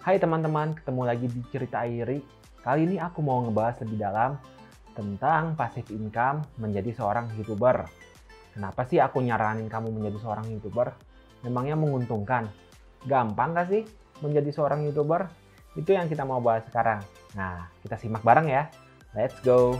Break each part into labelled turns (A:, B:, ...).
A: Hai teman-teman, ketemu lagi di Cerita Airi. Kali ini aku mau ngebahas lebih dalam tentang passive income menjadi seorang YouTuber. Kenapa sih aku nyaranin kamu menjadi seorang YouTuber? Memangnya menguntungkan? Gampang gak sih menjadi seorang YouTuber? Itu yang kita mau bahas sekarang. Nah, kita simak bareng ya. Let's go!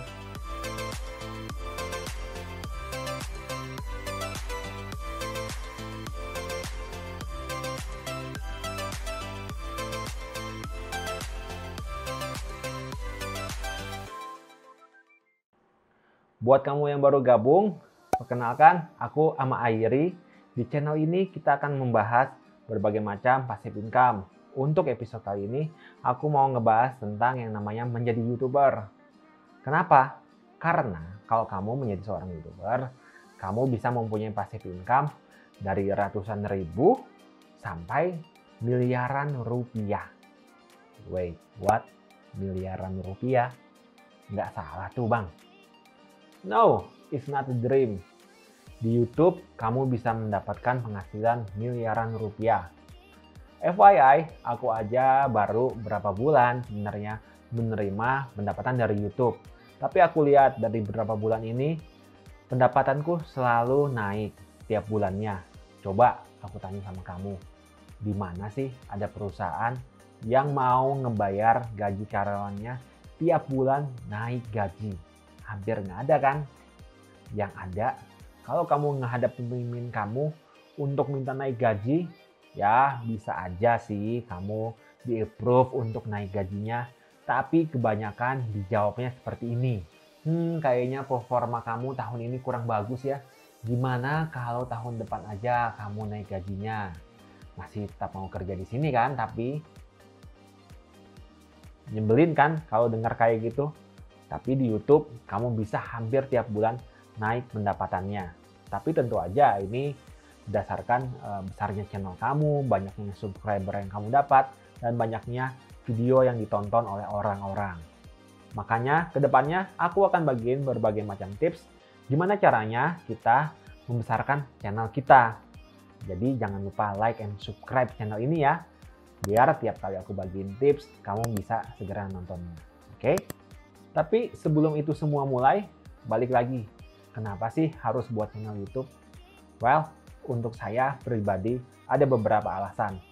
A: Buat kamu yang baru gabung, perkenalkan aku Ama Airi. Di channel ini kita akan membahas berbagai macam passive income. Untuk episode kali ini, aku mau ngebahas tentang yang namanya menjadi YouTuber. Kenapa? Karena kalau kamu menjadi seorang YouTuber, kamu bisa mempunyai passive income dari ratusan ribu sampai miliaran rupiah. Wait, what? Miliaran rupiah? Nggak salah tuh bang. No, it's not a dream. Di YouTube, kamu bisa mendapatkan penghasilan miliaran rupiah. FYI, aku aja baru berapa bulan sebenarnya menerima pendapatan dari YouTube. Tapi aku lihat dari beberapa bulan ini, pendapatanku selalu naik tiap bulannya. Coba aku tanya sama kamu, di mana sih ada perusahaan yang mau ngebayar gaji karyawannya tiap bulan naik gaji? Hampir nggak ada kan? Yang ada, kalau kamu menghadap pemimpin kamu untuk minta naik gaji, ya bisa aja sih kamu di-approve untuk naik gajinya. Tapi kebanyakan dijawabnya seperti ini. Kayaknya performa kamu tahun ini kurang bagus ya. Gimana kalau tahun depan aja kamu naik gajinya? Masih tetap mau kerja di sini kan? Tapi nyebelin kan kalau dengar kayak gitu. Tapi di YouTube kamu bisa hampir tiap bulan naik pendapatannya. Tapi tentu aja ini berdasarkan besarnya channel kamu, banyaknya subscriber yang kamu dapat, dan banyaknya video yang ditonton oleh orang-orang. Makanya kedepannya aku akan bagiin berbagai macam tips gimana caranya kita membesarkan channel kita. Jadi jangan lupa like and subscribe channel ini ya, biar tiap kali aku bagiin tips kamu bisa segera nontonnya. Oke? Tapi sebelum itu semua mulai, balik lagi. Kenapa sih harus buat channel YouTube? Well, untuk saya pribadi ada beberapa alasan.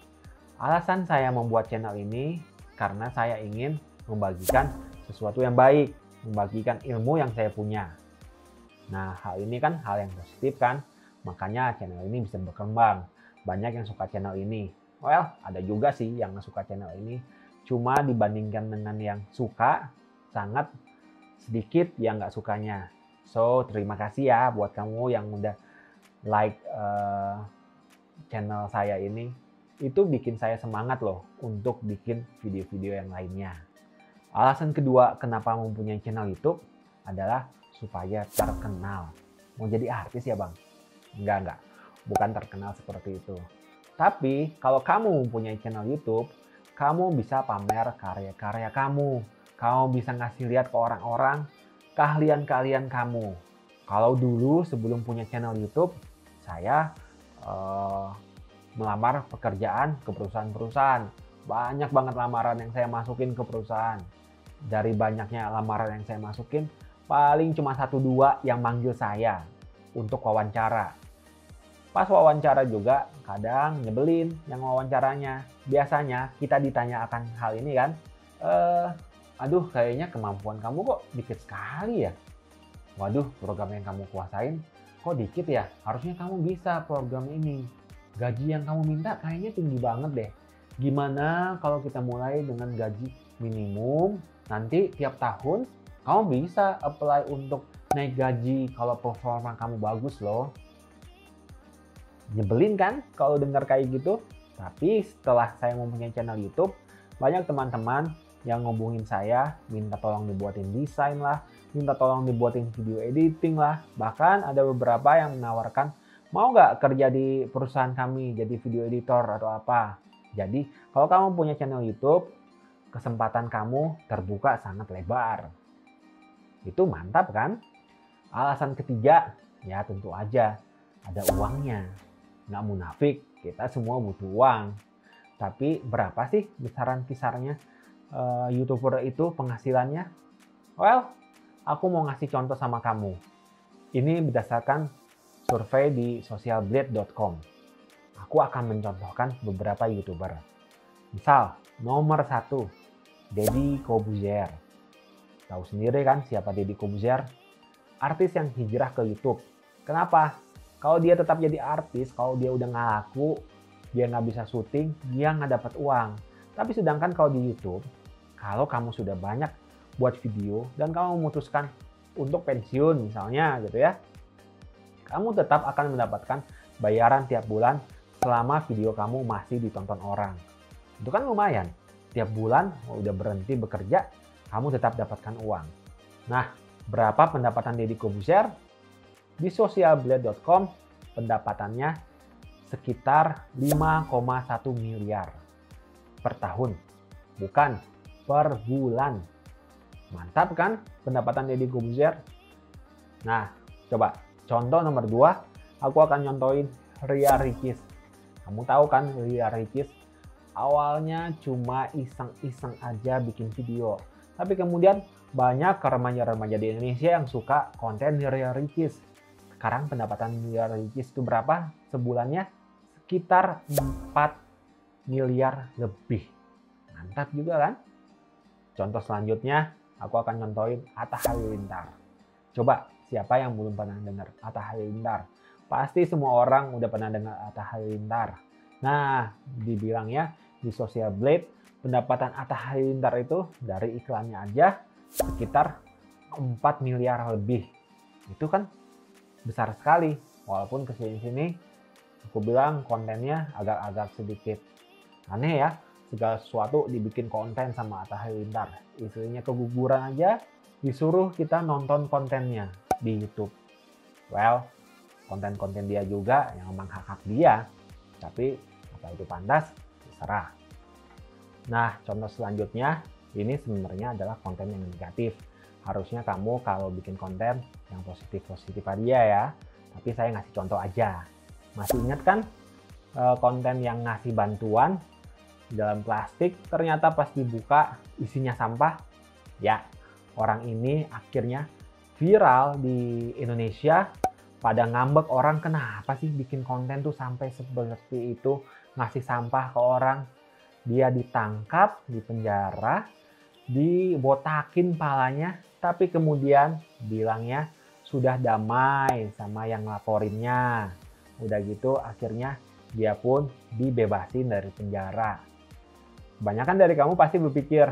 A: Alasan saya membuat channel ini karena saya ingin membagikan sesuatu yang baik, membagikan ilmu yang saya punya. Nah, hal ini kan hal yang positif kan? Makanya channel ini bisa berkembang. Banyak yang suka channel ini. Well, ada juga sih yang suka channel ini. Cuma dibandingkan dengan yang suka, sangat sedikit yang nggak sukanya. So, terima kasih ya buat kamu yang udah like channel saya ini. Itu bikin saya semangat loh untuk bikin video-video yang lainnya. Alasan kedua kenapa mempunyai channel YouTube adalah supaya terkenal. Mau jadi artis ya bang? Enggak. Bukan terkenal seperti itu. Tapi kalau kamu mempunyai channel YouTube, kamu bisa pamer karya-karya kamu. Kamu bisa ngasih lihat ke orang-orang keahlian-keahlian kamu. Kalau dulu sebelum punya channel YouTube, saya melamar pekerjaan ke perusahaan-perusahaan. Banyak banget lamaran yang saya masukin ke perusahaan. Dari banyaknya lamaran yang saya masukin, paling cuma 1-2 yang manggil saya untuk wawancara. Pas wawancara juga kadang nyebelin yang wawancaranya. Biasanya kita ditanya akan hal ini kan, aduh kayaknya kemampuan kamu kok dikit sekali ya. Waduh, program yang kamu kuasain kok dikit ya, harusnya kamu bisa program ini. Gaji yang kamu minta kayaknya tinggi banget deh. Gimana kalau kita mulai dengan gaji minimum, nanti tiap tahun kamu bisa apply untuk naik gaji kalau performa kamu bagus loh. Nyebelin kan kalau dengar kayak gitu? Tapi setelah saya mempunyai channel YouTube, banyak teman-teman yang ngubungin saya, minta tolong dibuatin desain lah, minta tolong dibuatin video editing lah. Bahkan ada beberapa yang menawarkan, mau nggak kerja di perusahaan kami jadi video editor atau apa. Jadi kalau kamu punya channel YouTube, kesempatan kamu terbuka sangat lebar. Itu mantap kan? Alasan ketiga, ya tentu aja ada uangnya. Nggak munafik, kita semua butuh uang. Tapi berapa sih besaran kisarannya YouTuber itu penghasilannya? Well, aku mau ngasih contoh sama kamu. Ini berdasarkan survei di socialblade.com. Aku akan mencontohkan beberapa YouTuber. Misal, nomor 1, Deddy Corbuzier. Tahu sendiri kan siapa Deddy Corbuzier? Artis yang hijrah ke YouTube. Kenapa? Kalau dia tetap jadi artis, kalau dia udah nggak laku, dia nggak bisa syuting, dia nggak dapat uang. Tapi sedangkan kalau di YouTube, kalau kamu sudah banyak buat video dan kamu memutuskan untuk pensiun misalnya gitu ya, kamu tetap akan mendapatkan bayaran tiap bulan selama video kamu masih ditonton orang. Itu kan lumayan. Tiap bulan udah berhenti bekerja, kamu tetap dapatkan uang. Nah, berapa pendapatan Deddy Corbuzier? Di socialblade.com pendapatannya sekitar 5,1 miliar per tahun, bukan per bulan. Mantap kan pendapatan Deddy Corbuzier? Nah, coba contoh nomor 2, aku akan nyontohin Ria Ricis. Kamu tahu kan Ria Ricis awalnya cuma iseng-iseng aja bikin video. Tapi kemudian banyak remaja-remaja di Indonesia yang suka konten Ria Ricis. Sekarang pendapatan Ria Ricis itu berapa sebulannya? Sekitar 4 miliar lebih. Mantap juga kan? Contoh selanjutnya, aku akan nyontohin Atta Halilintar. Coba, siapa yang belum pernah dengar Atta Halilintar? Pasti semua orang udah pernah dengar Atta Halilintar. Nah, dibilangnya di Social Blade, pendapatan Atta Halilintar itu dari iklannya aja sekitar 4 miliar lebih. Itu kan besar sekali. Walaupun kesini-sini aku bilang kontennya agak-agak sedikit aneh ya. Segala sesuatu dibikin konten sama Atta Halilintar. Istrinya keguguran aja disuruh kita nonton kontennya di YouTube. Well, konten-konten dia juga yang memang hak-hak dia. Tapi apa itu pantas? Terserah. Nah, contoh selanjutnya ini sebenarnya adalah konten yang negatif. Harusnya kamu kalau bikin konten yang positif-positif aja ya. Tapi saya ngasih contoh aja. Masih ingat kan konten yang ngasih bantuan dalam plastik, ternyata pas dibuka isinya sampah? Ya, orang ini akhirnya viral di Indonesia. Pada ngambek orang, kenapa sih bikin konten tuh sampai seperti itu, ngasih sampah ke orang. Dia ditangkap, dipenjara, dibotakin palanya, tapi kemudian bilangnya sudah damai sama yang laporinnya. Udah gitu akhirnya dia pun dibebasin dari penjara. Kebanyakan dari kamu pasti berpikir,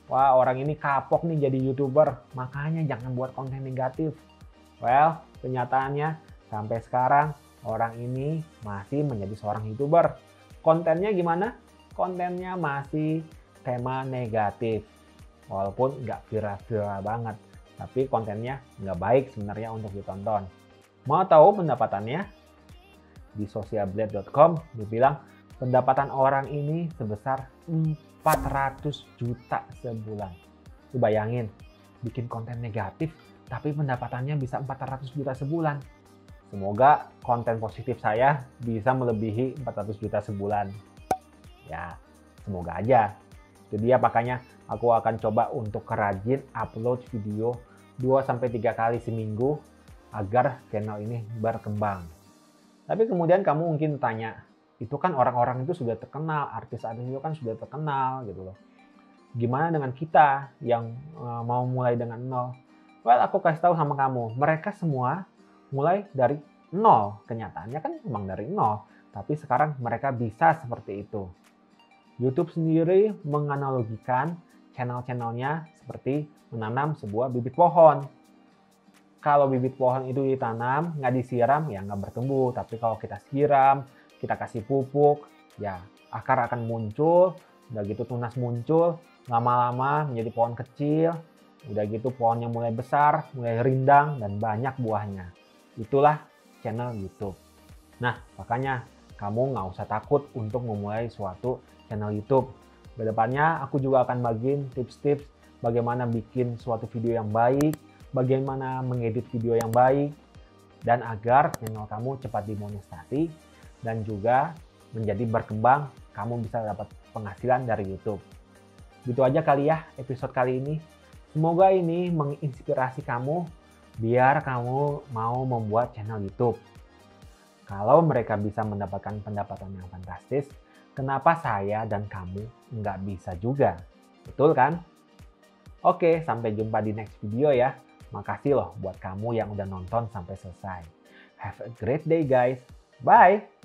A: wah orang ini kapok nih jadi YouTuber, makanya jangan buat konten negatif. Well, kenyataannya sampai sekarang orang ini masih menjadi seorang YouTuber. Kontennya gimana? Kontennya masih tema negatif. Walaupun nggak viral-viral banget, tapi kontennya nggak baik sebenarnya untuk ditonton. Mau tahu pendapatannya? Di socialblade.com dibilang pendapatan orang ini sebesar 400 juta sebulan. Lu bayangin, bikin konten negatif tapi pendapatannya bisa 400 juta sebulan. Semoga konten positif saya bisa melebihi 400 juta sebulan. Ya, semoga aja. Jadi ya makanya aku akan coba untuk rajin upload video 2-3 kali seminggu agar channel ini berkembang. Tapi kemudian kamu mungkin tanya, itu kan orang-orang itu sudah terkenal, artis-artis itu kan sudah terkenal gitu loh. Gimana dengan kita yang mau mulai dengan nol? Well, aku kasih tahu sama kamu, mereka semua mulai dari nol. Kenyataannya kan memang dari nol, tapi sekarang mereka bisa seperti itu. YouTube sendiri menganalogikan channel-channelnya seperti menanam sebuah bibit pohon. Kalau bibit pohon itu ditanam, nggak disiram, ya nggak bertumbuh. Tapi kalau kita siram, kita kasih pupuk, ya akar akan muncul, udah gitu tunas muncul, lama-lama menjadi pohon kecil. Udah gitu pohonnya mulai besar, mulai rindang, dan banyak buahnya. Itulah channel YouTube. Nah, makanya kamu nggak usah takut untuk memulai suatu channel YouTube. Kedepannya aku juga akan bagiin tips-tips bagaimana bikin suatu video yang baik, bagaimana mengedit video yang baik, dan agar channel kamu cepat dimonetisasi dan juga menjadi berkembang, kamu bisa dapat penghasilan dari YouTube. Gitu aja kali ya episode kali ini. Semoga ini menginspirasi kamu biar kamu mau membuat channel YouTube. Kalau mereka bisa mendapatkan pendapatan yang fantastis, kenapa saya dan kamu nggak bisa juga? Betul kan? Oke, sampai jumpa di next video ya. Makasih loh buat kamu yang udah nonton sampai selesai. Have a great day guys. Bye!